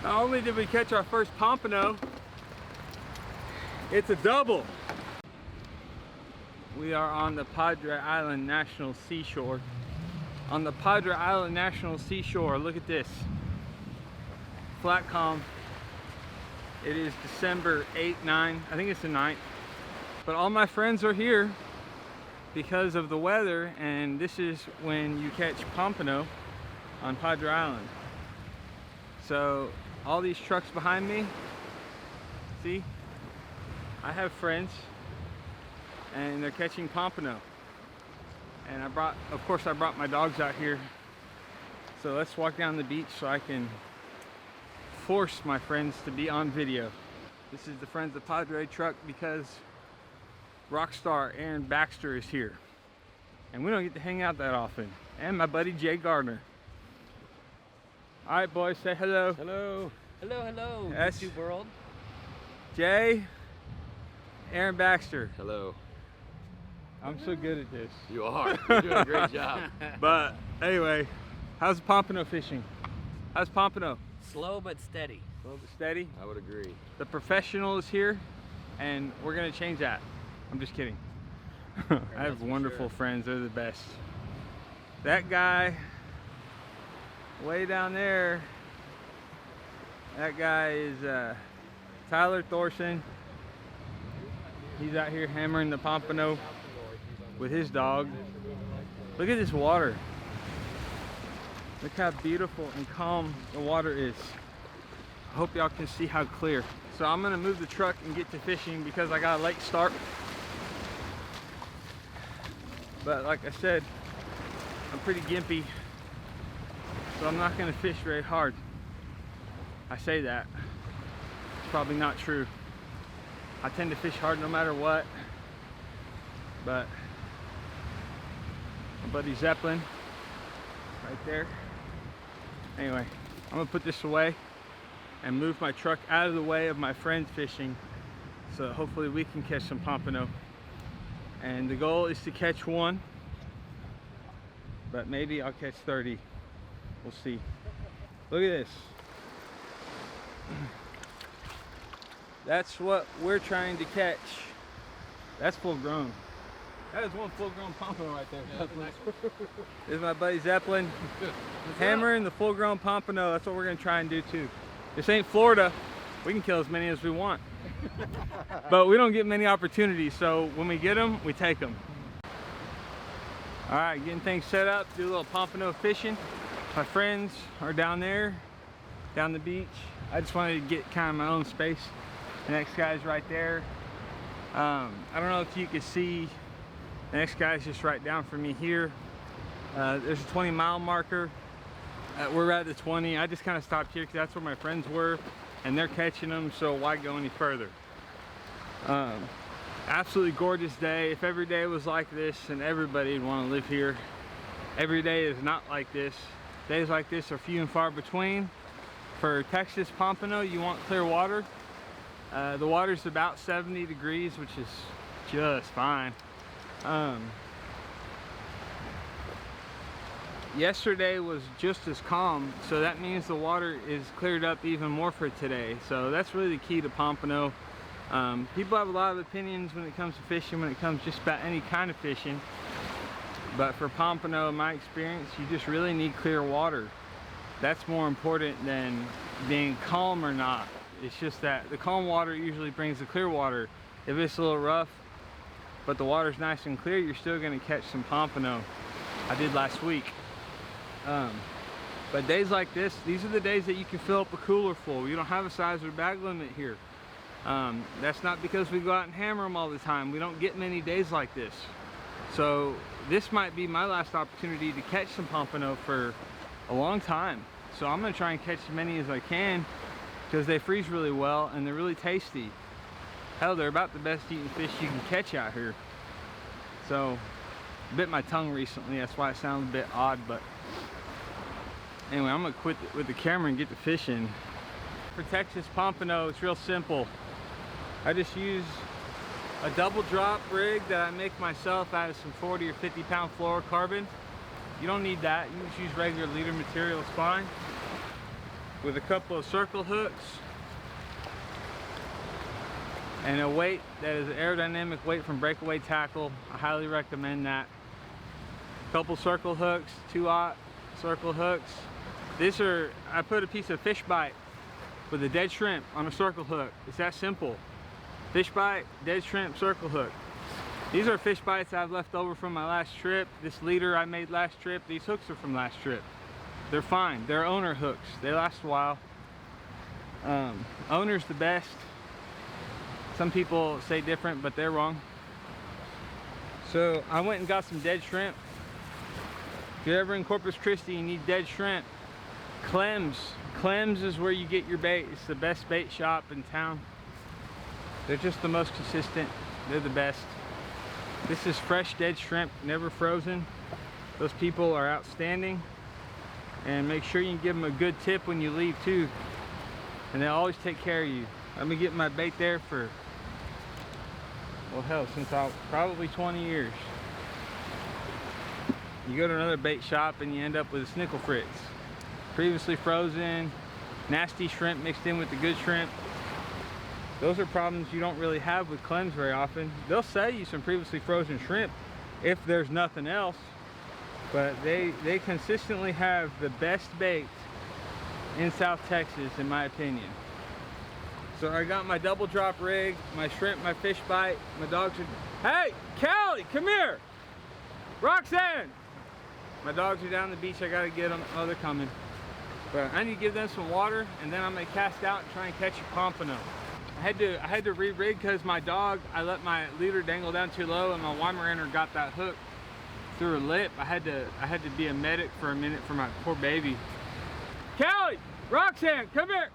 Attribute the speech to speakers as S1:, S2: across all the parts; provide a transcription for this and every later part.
S1: Not only did we catch our first pompano, it's a double. We are on the Padre Island National Seashore. On the Padre Island National Seashore, look at this. Flat calm. It is December 8th, 9th, I think it's the 9th. But all my friends are here because of the weather, and this is when you catch pompano on Padre Island. So all these trucks behind me, see, I have friends and they're catching pompano. And of course I brought my dogs out here. So let's walk down the beach so I can force my friends to be on video. This is the Friends of Padre truck because rock star Aaron Baxter is here. And we don't get to hang out that often. And my buddy Jay Gardner. All right, boys, say hello.
S2: Hello. Hello, hello,
S1: Yes.
S2: YouTube world.
S1: Jay, Aaron Baxter.
S2: Hello.
S1: I'm so good at this.
S2: You are. You're doing a great job.
S1: But anyway, how's pompano fishing? How's pompano?
S2: Slow but steady.
S1: A little bit steady.
S2: I would agree.
S1: The professional is here, and we're gonna change that. I'm just kidding. I have wonderful friends. They're the best. That guy way down there, that guy is Tyler Thorson. He's out here hammering the pompano with his dog. Look at this water. Look how beautiful and calm the water is. I hope y'all can see how clear. So I'm gonna move the truck and get to fishing because I got a late start. But like I said, I'm pretty gimpy, so I'm not gonna fish very hard. I say that. It's probably not true. I tend to fish hard no matter what. But my buddy Zeppelin, right there. Anyway, I'm gonna put this away and move my truck out of the way of my friends fishing, so hopefully we can catch some pompano. And the goal is to catch one, but maybe I'll catch 30. We'll see. Look at this. That's what we're trying to catch. That's full grown. That is one full grown pompano right there. Yeah, nice. This is my buddy Zeppelin. Hammering the full grown pompano. That's what we're gonna try and do too. This ain't Florida. We can kill as many as we want. But we don't get many opportunities, so when we get them, we take them. All right, getting things set up, do a little pompano fishing. My friends are down there, down the beach. I just wanted to get kind of my own space. The next guy's right there. I don't know if you can see, the next guy's just right down from me here. There's a 20-mile marker. We're at the 20. I just kind of stopped here because that's where my friends were and they're catching them, so why go any further? Absolutely gorgeous day. If every day was like this, then everybody would want to live here. Every day is not like this. Days like this are few and far between. For Texas pompano, you want clear water. The water's about 70 degrees, which is just fine. Yesterday was just as calm, so that means the water is cleared up even more for today. So that's really the key to pompano. People have a lot of opinions when it comes to fishing, when it comes just about any kind of fishing. But for pompano, in my experience, you just really need clear water. That's more important than being calm or not. It's just that the calm water usually brings the clear water. If it's a little rough, but the water's nice and clear, you're still gonna catch some pompano. I did last week. But days like this, these are the days that you can fill up a cooler full. You don't have a size or bag limit here. That's not because we go out and hammer them all the time. We don't get many days like this. So this might be my last opportunity to catch some pompano for a long time. So I'm gonna try and catch as many as I can because they freeze really well and they're really tasty. Hell, they're about the best eating fish you can catch out here. So, I bit my tongue recently, that's why it sounds a bit odd, but anyway, I'm gonna quit with the camera and get to fishing. For Texas pompano, it's real simple. I just use a double drop rig that I make myself out of some 40 or 50 pound fluorocarbon. You don't need that, you just use regular leader material, it's fine. with a couple of circle hooks and a weight that is an aerodynamic weight from Breakaway Tackle. I highly recommend that. A couple circle hooks, 2/0 circle hooks. I put a piece of fish bite with a dead shrimp on a circle hook. It's that simple. Fish bite, dead shrimp, circle hook. These are fish bites I've left over from my last trip. This leader I made last trip, these hooks are from last trip. They're fine, they're owner hooks. They last a while. Owner's the best. Some people say different, but they're wrong. So I went and got some dead shrimp. If you're ever in Corpus Christi and you need dead shrimp, Clem's is where you get your bait. It's the best bait shop in town. They're just the most consistent. They're the best. This is fresh dead shrimp, never frozen. Those people are outstanding. And make sure you give them a good tip when you leave too. And they'll always take care of you. I've been getting my bait there for, well hell, since probably 20 years. You go to another bait shop and you end up with a snickle fritz. Previously frozen, nasty shrimp mixed in with the good shrimp. Those are problems you don't really have with Clem's very often. They'll sell you some previously frozen shrimp if there's nothing else, but they consistently have the best bait in South Texas, in my opinion. So I got my double drop rig, my shrimp, my fish bite, my dogs are, hey, Callie, come here! Roxanne! My dogs are down the beach, I gotta get them, oh, they're coming. But I need to give them some water, and then I'm gonna cast out and try and catch a pompano. I had to re-rig because my dog, I let my leader dangle down too low and my Weimaraner got that hook through her lip. I had to be a medic for a minute for my poor baby. Callie, Roxanne, come here.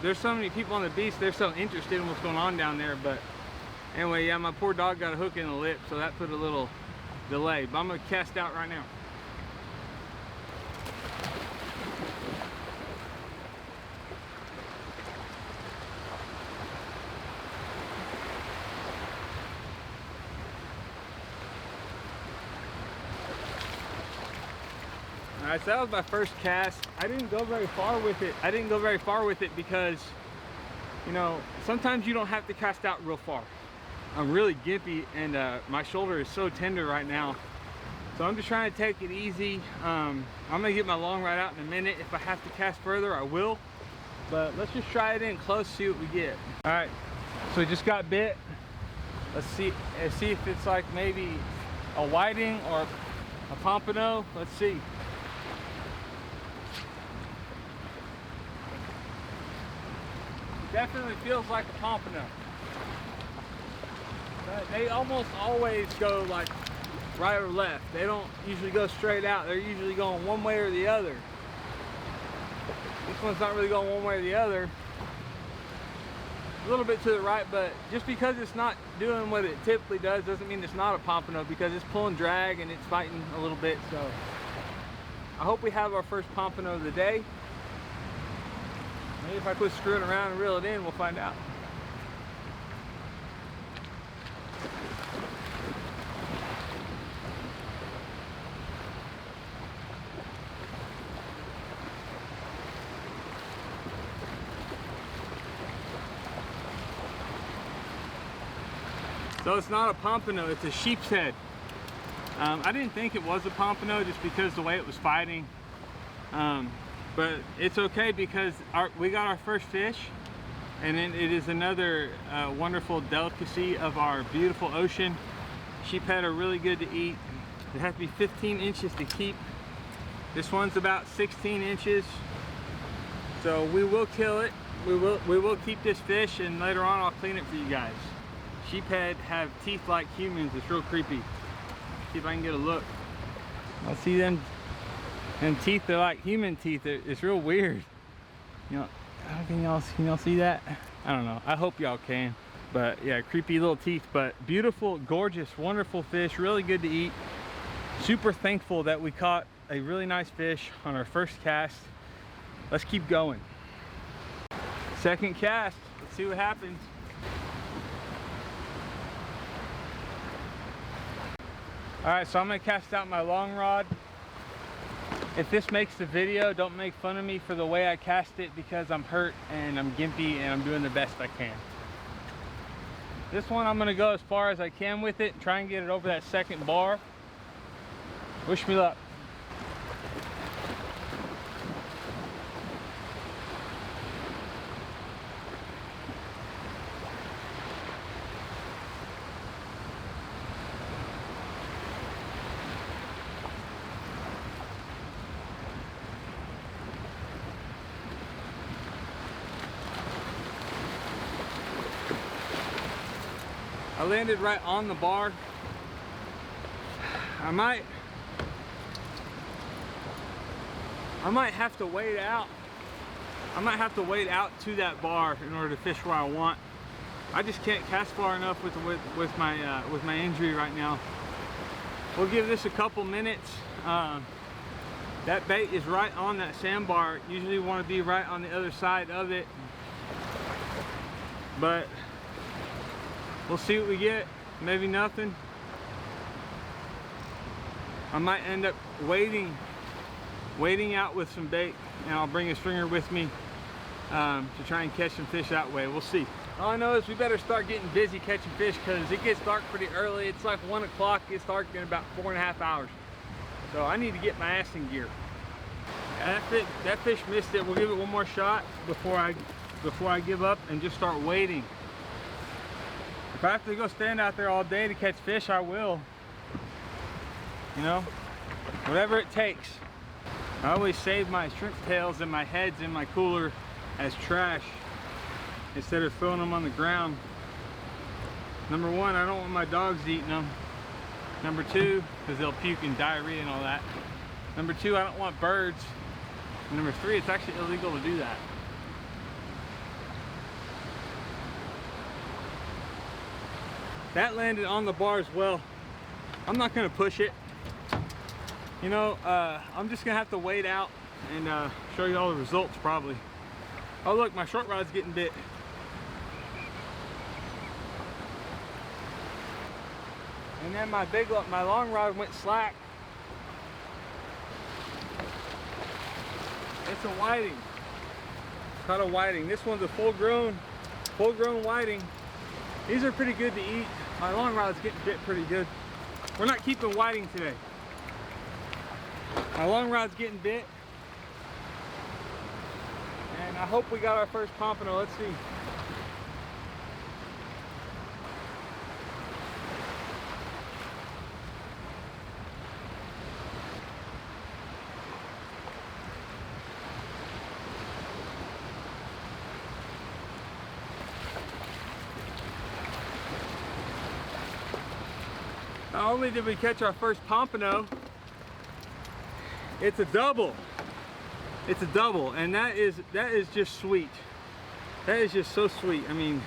S1: There's so many people on the beach, they're so interested in what's going on down there, but anyway, yeah, my poor dog got a hook in the lip, so that put a little delay, but I'm gonna cast out right now. Alright, so that was my first cast. I didn't go very far with it. Because, you know, sometimes you don't have to cast out real far. I'm really gimpy and my shoulder is so tender right now. So I'm just trying to take it easy. I'm gonna get my long rod out in a minute. If I have to cast further, I will. But let's just try it in close, see what we get. Alright, so we just got bit. Let's see if it's like maybe a whiting or a pompano. Let's see. Definitely feels like a pompano. But they almost always go like right or left. They don't usually go straight out. They're usually going one way or the other. This one's not really going one way or the other. A little bit to the right, but just because it's not doing what it typically does doesn't mean it's not a pompano, because it's pulling drag and it's fighting a little bit. So I hope we have our first pompano of the day. Maybe if I quit screwing around and reel it in, we'll find out. So it's not a pompano, it's a sheep's head. I didn't think it was a pompano just because the way it was fighting. But it's okay because we got our first fish, and then it is another wonderful delicacy of our beautiful ocean. Sheephead are really good to eat. They have to be 15 inches to keep. This one's about 16 inches. So we will kill it. We will keep this fish, and later on I'll clean it for you guys. Sheephead have teeth like humans. It's real creepy. See if I can get a look. I'll see them. And teeth are like human teeth. It's real weird. You know, can y'all see that? I don't know. I hope y'all can. But yeah, creepy little teeth. But beautiful, gorgeous, wonderful fish. Really good to eat. Super thankful that we caught a really nice fish on our first cast. Let's keep going. Second cast. Let's see what happens. All right, so I'm gonna cast out my long rod. If this makes the video, don't make fun of me for the way I cast it, because I'm hurt and I'm gimpy and I'm doing the best I can. This one I'm gonna go as far as I can with it, try and get it over that second bar. Wish me luck. I landed right on the bar. I might have to wade out. I might have to wade out to that bar in order to fish where I want. I just can't cast far enough with my injury right now. We'll give this a couple minutes. That bait is right on that sandbar. Usually want to be right on the other side of it, but we'll see what we get. Maybe nothing. I might end up wading out with some bait, and I'll bring a stringer with me to try and catch some fish that way. We'll see. All I know is we better start getting busy catching fish, because it gets dark pretty early. It's like 1 o'clock. It gets dark in about 4.5 hours. So I need to get my ass in gear. That fish missed it. We'll give it one more shot before I give up and just start wading. If I have to go stand out there all day to catch fish, I will. You know, whatever it takes. I always save my shrimp tails and my heads in my cooler as trash instead of throwing them on the ground. Number one, I don't want my dogs eating them. Number two, because they'll puke and diarrhea and all that. Number two, I don't want birds. And number three, it's actually illegal to do that. That landed on the bar as well. I'm not gonna push it. You know, I'm just gonna have to wade out and show you all the results probably. Oh look, my short rod's getting bit. And then my long rod went slack. It's a whiting. Caught a whiting. This one's a full-grown whiting. These are pretty good to eat. My long rod's getting bit pretty good. We're not keeping whiting today. My long rod's getting bit. And I hope we got our first pompano. Let's see. Not only did we catch our first pompano, it's a double. It's a double, and that is just sweet. That is just so sweet. I mean,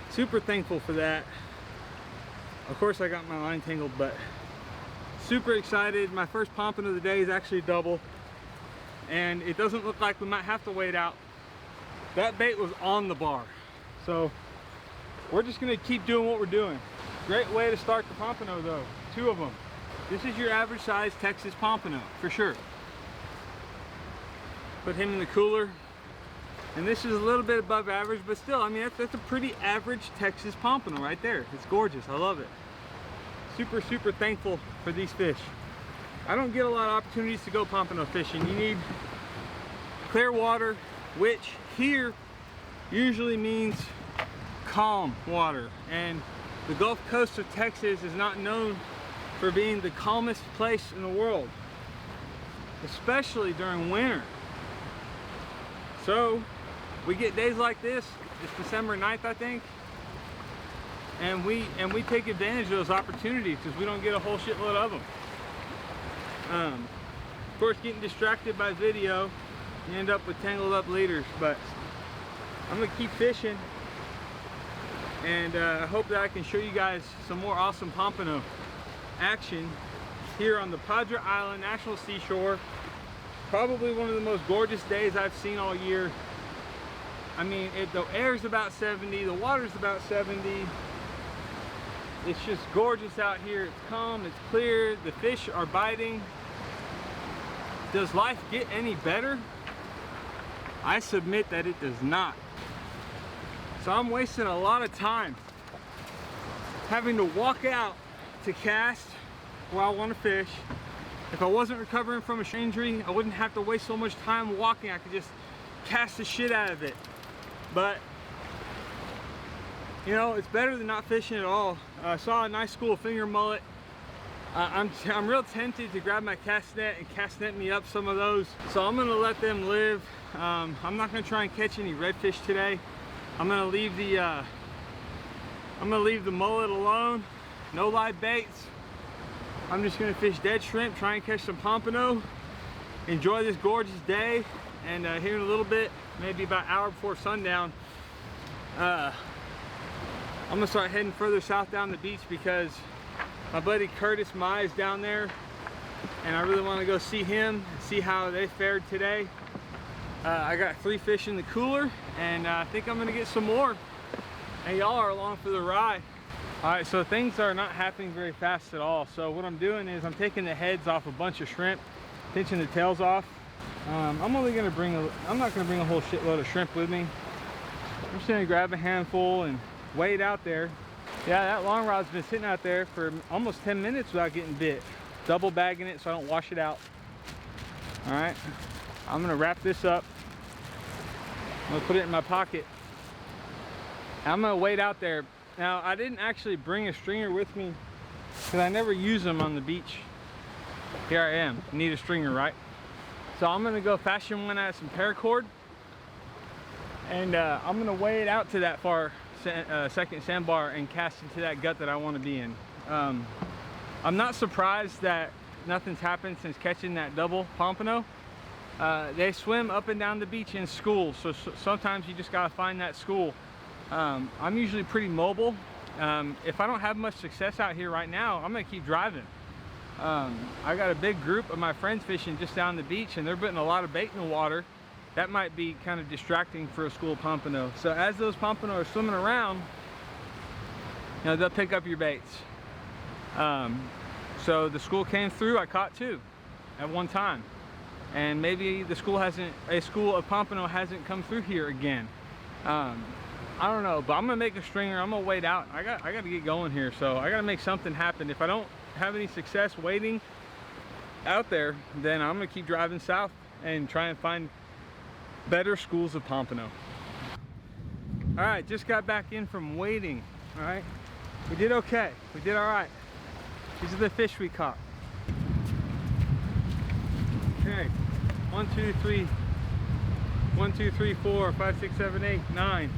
S1: super thankful for that. Of course I got my line tangled, but super excited. My first pompano of the day is actually a double, and it doesn't look like we might have to wait out. That bait was on the bar, so we're just gonna keep doing what we're doing. Great way to start the pompano though, 2 of them. This is your average size Texas pompano, for sure. Put him in the cooler. And this is a little bit above average, but still, I mean, that's a pretty average Texas pompano right there. It's gorgeous, I love it. Super, super thankful for these fish. I don't get a lot of opportunities to go pompano fishing. You need clear water, which here usually means calm water. And the Gulf Coast of Texas is not known for being the calmest place in the world, especially during winter. So we get days like this. It's December 9th, I think, and we take advantage of those opportunities because we don't get a whole shitload of them. Of course, getting distracted by video, you end up with tangled up leaders, but I'm gonna keep fishing. And I hope that I can show you guys some more awesome pompano action here on the Padre Island National Seashore. Probably one of the most gorgeous days I've seen all year. I mean, the air's about 70, the water's about 70. It's just gorgeous out here. It's calm, it's clear, the fish are biting. Does life get any better? I submit that it does not. So I'm wasting a lot of time having to walk out to cast where I want to fish. If I wasn't recovering from a injury, I wouldn't have to waste so much time walking. I could just cast the shit out of it. But you know, it's better than not fishing at all. I saw a nice school of finger mullet. I'm real tempted to grab my cast net and cast net me up some of those. So I'm gonna let them live. I'm not gonna try and catch any redfish today. I'm gonna leave the mullet alone. No live baits. I'm just gonna fish dead shrimp, try and catch some pompano, enjoy this gorgeous day, and here in a little bit, maybe about an hour before sundown, I'm gonna start heading further south down the beach because my buddy Curtis Mai is down there, and I really want to go see him, see how they fared today. I got 3 fish in the cooler, and I think I'm gonna get some more, and y'all are along for the ride. All right, so things are not happening very fast at all. So what I'm doing is I'm taking the heads off a bunch of shrimp, pinching the tails off. I'm not gonna bring a whole shitload of shrimp with me. I'm just gonna grab a handful and wade out there. Yeah, that long rod's been sitting out there for almost 10 minutes without getting bit. Double bagging it so I don't wash it out. All right, I'm gonna wrap this up. I'm gonna put it in my pocket. I'm gonna wade out there. Now, I didn't actually bring a stringer with me because I never use them on the beach. Here I am, need a stringer, right? So I'm gonna go fashion one out of some paracord, and I'm gonna wade out to that far second sandbar and cast into that gut that I want to be in. I'm not surprised that nothing's happened since catching that double pompano. They swim up and down the beach in schools, so sometimes you just gotta find that school. I'm usually pretty mobile. If I don't have much success out here right now, I'm gonna keep driving. I got a big group of my friends fishing just down the beach, and they're putting a lot of bait in the water. That might be kind of distracting for a school of pompano. So as those pompano are swimming around, you know, they'll pick up your baits. So the school came through, I caught 2 at one time. And maybe a school of pompano hasn't come through here again. I don't know, but I'm gonna make a stringer. I'm gonna wade out. I got to get going here, so I gotta make something happen. If I don't have any success wading out there, then I'm gonna keep driving south and try and find better schools of pompano. All right, just got back in from wading. All right, we did okay. We did all right. These are the fish we caught. Okay, 1, 2, 3, 1, 2, 3, 4, 5, 6, 7, 8, 9.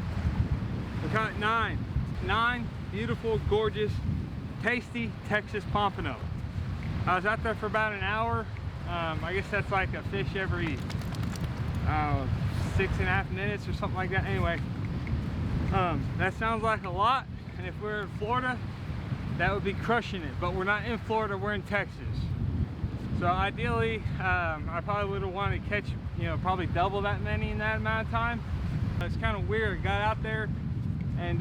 S1: We caught 9 beautiful, gorgeous, tasty Texas pompano. I was out there for about an hour. I guess that's like a fish every 6.5 minutes or something like that. Anyway, that sounds like a lot, and if we're in Florida, that would be crushing it. But we're not in Florida, we're in Texas. So ideally, I probably would have wanted to catch, you know, probably double that many in that amount of time. It's kind of weird. I got out there, and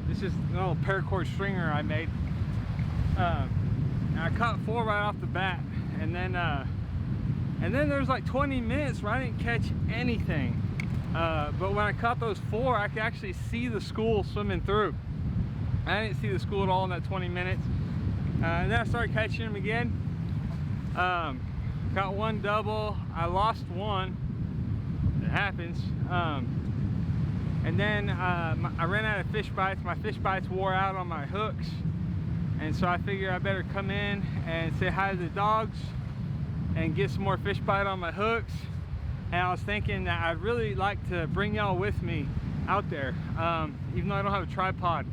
S1: this is a little paracord stringer I made. And I caught 4 right off the bat, and then there's like 20 minutes where I didn't catch anything. But when I caught those 4, I could actually see the school swimming through. I didn't see the school at all in that 20 minutes. And then I started catching them again. Got 1 double. I lost 1. It happens. And then I ran out of fish bites. My fish bites wore out on my hooks. And so I figured I better come in and say hi to the dogs and get some more fish bite on my hooks. And I was thinking that I'd really like to bring y'all with me out there, even though I don't have a tripod.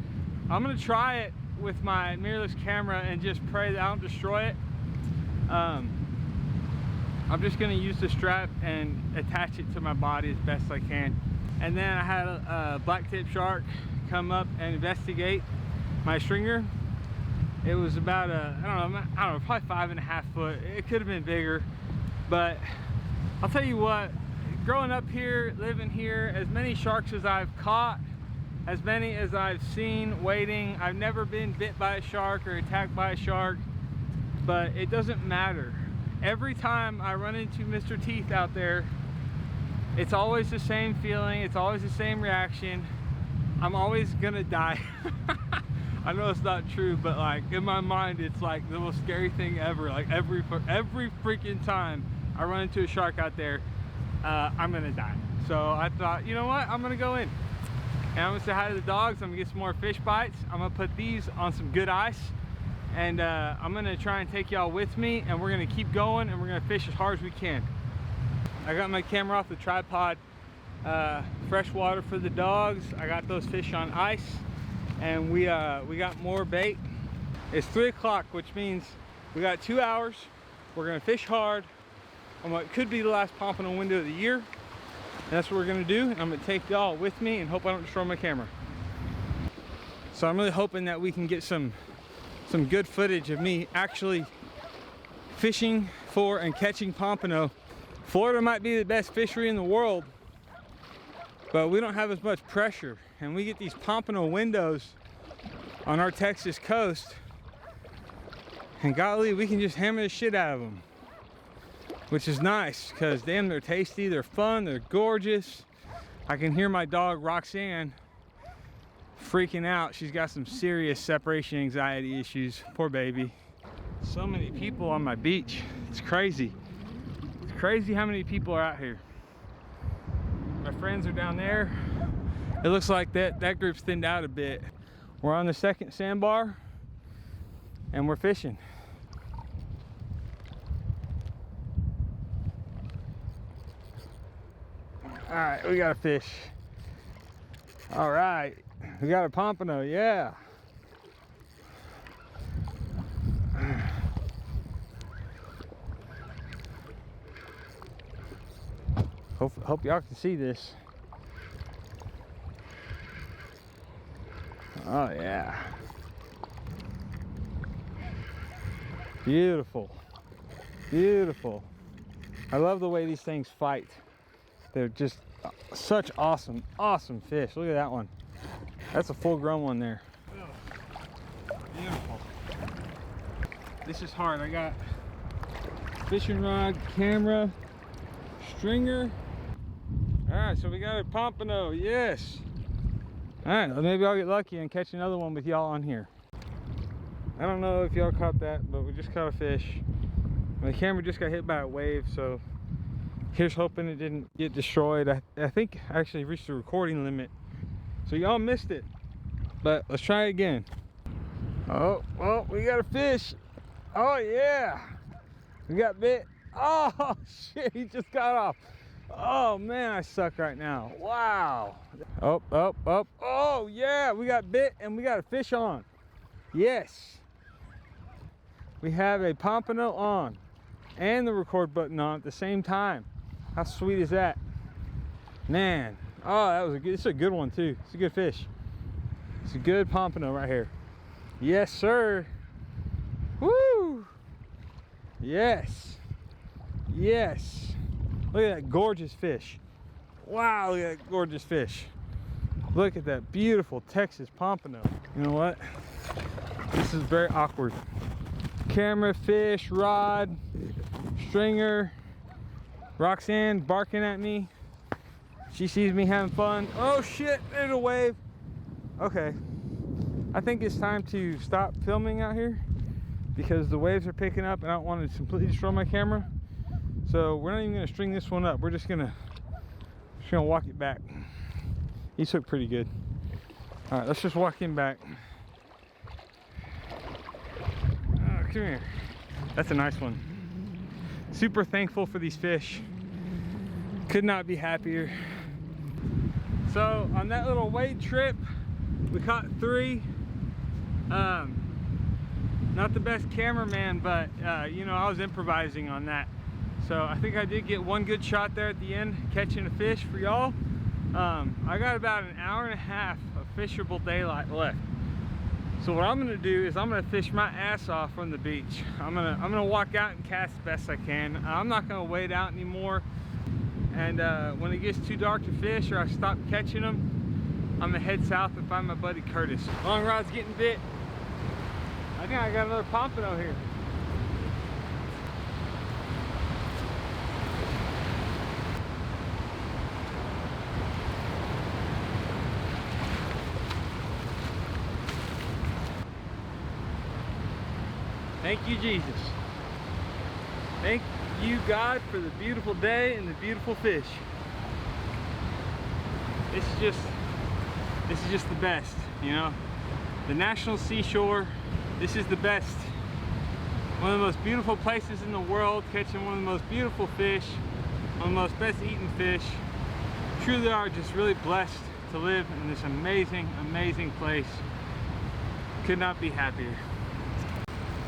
S1: I'm gonna try it with my mirrorless camera and just pray that I don't destroy it. I'm just gonna use the strap and attach it to my body as best I can. And then I had a black tip shark come up and investigate my stringer. It was about I don't know, probably 5.5 foot. It could have been bigger, but I'll tell you what, growing up here, living here, as many sharks as I've caught, as many as I've seen wading, I've never been bit by a shark or attacked by a shark, but it doesn't matter. every time I run into Mr. Teeth out there, it's always the same feeling, it's always the same reaction. I'm always gonna die. I know it's not true, but like in my mind, it's like the most scary thing ever. Like every freaking time I run into a shark out there, I'm gonna die. So I thought, you know what? I'm gonna go in and I'm gonna say hi to the dogs. I'm gonna get some more fish bites. I'm gonna put these on some good ice, and I'm gonna try and take y'all with me, and we're gonna keep going and we're gonna fish as hard as we can. I got my camera off the tripod. Fresh water for the dogs. I got those fish on ice, and we got more bait. It's 3 o'clock, which means we got 2 hours. We're gonna fish hard on what could be the last pompano window of the year, and that's what we're gonna do. I'm gonna take y'all with me and hope I don't destroy my camera. So I'm really hoping that we can get some good footage of me actually fishing for and catching pompano. Florida might be the best fishery in the world, but we don't have as much pressure, and we get these pompano windows on our Texas coast, and golly, we can just hammer the shit out of them, which is nice because damn, they're tasty, they're fun, they're gorgeous. I can hear my dog Roxanne freaking out. She's got some serious separation anxiety issues, poor baby. So many people on my beach, it's crazy. It's crazy how many people are out here. My friends are down there. It looks like that group's thinned out a bit. We're on the second sandbar and we're fishing. All right, we got a fish. All right, we got a pompano, yeah. Hope y'all can see this. Oh yeah. Beautiful. Beautiful. I love the way these things fight. They're just such awesome fish. Look at that one. That's a full grown one there. Beautiful. This is hard. I got fishing rod, camera, stringer. All right, so we got a pompano, yes. All right, well, maybe I'll get lucky and catch another one with y'all on here. I don't know if y'all caught that, but we just caught a fish. My camera just got hit by a wave, so here's hoping it didn't get destroyed. I think I actually reached the recording limit, so y'all missed it. But let's try again. Oh, well, we got a fish. Oh yeah, we got bit. Oh shit, he just got off. Oh man, I suck right now. Wow. Oh yeah, we got bit and we got a fish on. Yes. We have a pompano on and the record button on at the same time. How sweet is that? Man. Oh, that was it's a good one too. It's a good fish. It's a good pompano right here. Yes, sir. Woo! Yes. Yes. Look at that gorgeous fish. Wow, look at that gorgeous fish. Look at that beautiful Texas pompano. You know what? This is very awkward. Camera, fish, rod, stringer. Roxanne barking at me. She sees me having fun. Oh shit, there's a wave. Okay. I think it's time to stop filming out here because the waves are picking up and I don't want to completely destroy my camera. So we're not even gonna string this one up. We're just gonna walk it back. He took pretty good. All right, let's just walk him back. Oh, come here. That's a nice one. Super thankful for these fish. Could not be happier. So on that little wade trip, we caught 3. Not the best cameraman, but you know, I was improvising on that. So I think I did get one good shot there at the end, catching a fish for y'all. I got about an hour and a half of fishable daylight left. So what I'm gonna do is I'm gonna fish my ass off from the beach. I'm gonna walk out and cast the best I can. I'm not gonna wade out anymore. And when it gets too dark to fish or I stop catching them, I'm gonna head south and find my buddy Curtis. Long rod's getting bit. I think I got another pompano here. Thank you, Jesus. Thank you, God, for the beautiful day and the beautiful fish. This is just the best, you know. The National Seashore, this is the best. One of the most beautiful places in the world, catching one of the most beautiful fish, one of the most best eaten fish. Truly are just really blessed to live in this amazing, amazing place. Could not be happier.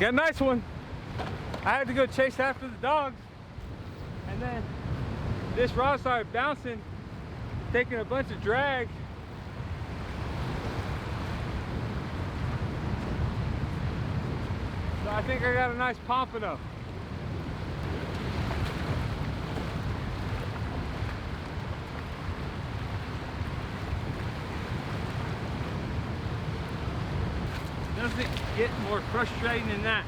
S1: Got a nice one. I had to go chase after the dogs, and then this rod started bouncing, taking a bunch of drag. So I think I got a nice pompano. Doesn't get more frustrating than that.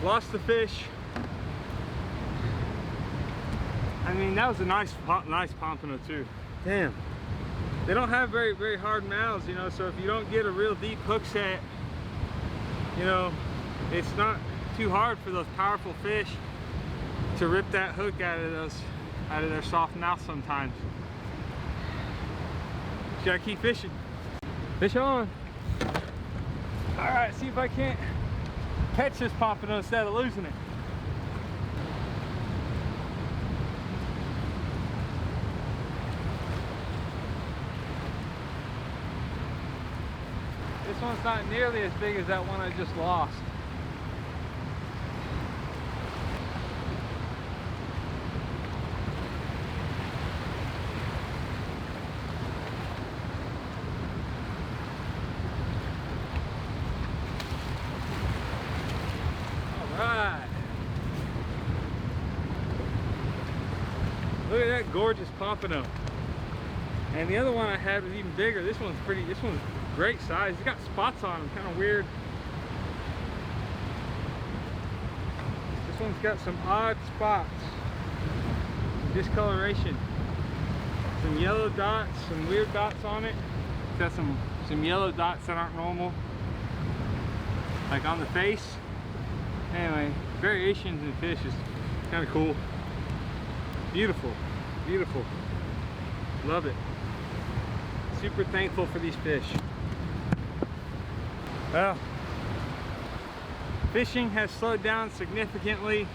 S1: Lost the fish. I mean, that was a nice pompano too. Damn. They don't have very hard mouths, you know, so if you don't get a real deep hook set, you know, it's not too hard for those powerful fish to rip that hook out of their soft mouth sometimes. Just gotta keep fishing. Fish on. All right, see if I can't catch this pompano instead of losing it. This one's not nearly as big as that one I just lost. Alright. Look at that gorgeous pompano. And the other one I had was even bigger. This one's great size. It's got spots on them, kind of weird. This one's got some odd spots, discoloration, some yellow dots, some weird dots on it. It's got some yellow dots that aren't normal, like on the face. Anyway, variations in fish is kind of cool. Beautiful, beautiful. Love it. Super thankful for these fish. Well, fishing has slowed down significantly.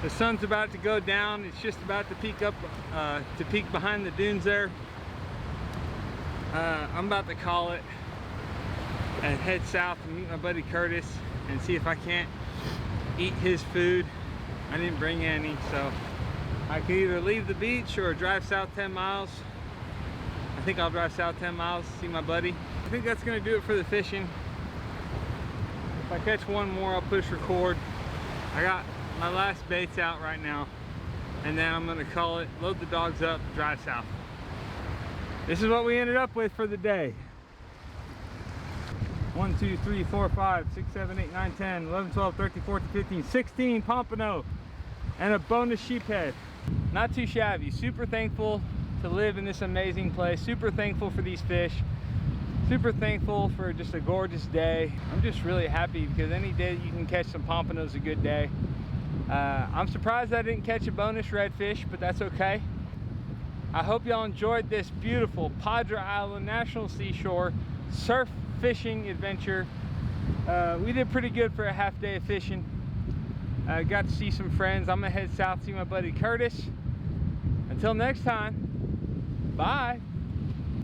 S1: The sun's about to go down. It's just about to peek behind the dunes there. I'm about to call it and head south and meet my buddy Curtis and see if I can't eat his food. I didn't bring any, so I can either leave the beach or drive south 10 miles. I think I'll drive south 10 miles to see my buddy. I think that's gonna do it for the fishing. If I catch one more, I'll push record. I got my last baits out right now, and then I'm gonna call it, load the dogs up, drive south. This is what we ended up with for the day. 1, 2, 3, 4, 5, 6, 7, 8, 9, 10, 11, 12, 13, 14, 15, 16 pompano and a bonus sheephead. Not too shabby. Super thankful to live in this amazing place. Super thankful for these fish. Super thankful for just a gorgeous day. I'm just really happy because any day you can catch some pompano is a good day. I'm surprised I didn't catch a bonus redfish, but that's okay. I hope y'all enjoyed this beautiful Padre Island National Seashore surf fishing adventure. We did pretty good for a half day of fishing. Got to see some friends. I'm gonna head south, see my buddy Curtis. Until next time, bye.